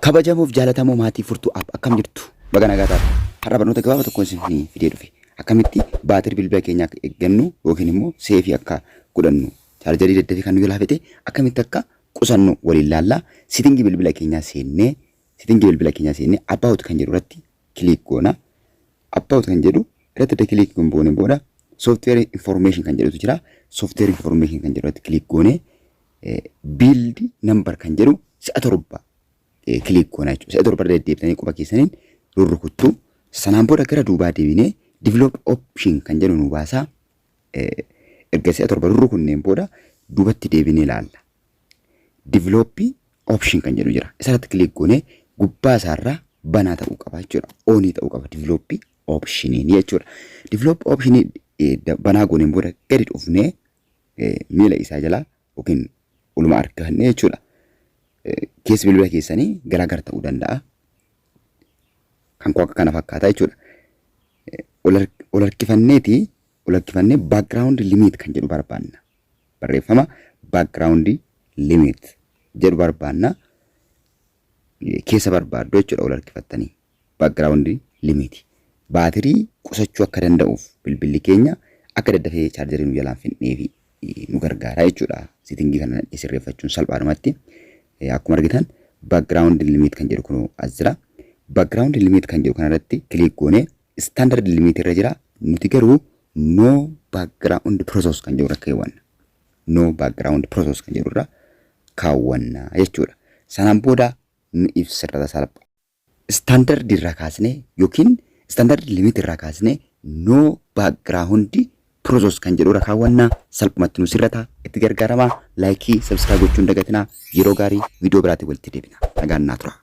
Kabajamuuf jaalatamoo maatii furtuu akkam jirtu baga nagaa taatu har'a barnoota gabaabaa tokkoon isin fidee dhufe akkamitti baatirii bilbila keenyaa akka eeggannu yookiin immoo seefii akka godhannu chaarjarii daddafee kan nu laafete akkamitti akka qusannu waliin laallaa sitingii bilbila keenyaa seennee abbaawut kan jedhu irratti kiliik goona abbaawut kan jedhu irratti kiliik goone booda software information kan jedhutu jira software information kan jedhu irratti kiliik goone build number kan jedhu si'a torba kiliik goona jechuudha. Si'a torba deddeebitanii quba keessaniin rurrukuttu sanaan booda gara duubaa deebinee develop option kan jedhu nu baasaa erga si'a torba rurrukunneen booda duubatti deebinee ilaalla. Develop option kan jedhu jira. Isarratti kiliik goone gubbaa isaarraa banaa ta'uu qaba jechuudha. Onii ta'uu qaba develop optioniin jechuudha. Develop option banaa gooneen booda gadi dhufnee miila isaa jalaa yookiin uluma argannee jechuudha. Keessa bilbila keessanii garagar ta'uu danda'a. Kan koo akka kana fakkaata jechuudha. Ol harkifannee background limit kan jedhu barbaanna. Barreeffama background limit jedhu barbaanna. Keessa barbaaddu jechuudha ol harkifattanii background limit. Baatirii qusachuu akka danda'uuf bilbilli keenya akka daddafee chaarjarii nu jalaan finnee fi nu gargaara jechuudha. Sitingii kana sirreeffachuun salphaadhumatti. Akkuma argitan background limit kan jedhu kun as jira. Background limit kan jedhu kanarratti kiliik goone standard limit irra jira. Nuti garuu no background process kan jedhu irra kaawwanna. No background process kan jedhu irra kaawwanna jechuudha. Sanaan booda nu ibsirra salpha. Standard irra kaasne yookiin standard limit irra kaasne no background process kan jedhu irra kaawwanna salphumatti nu sirrata itti gargaarama. Like, subscribe gochuun dagatinaa. Yeroo gaarii viidiyoo biraatti walitti deebina. Nagaan naa tura.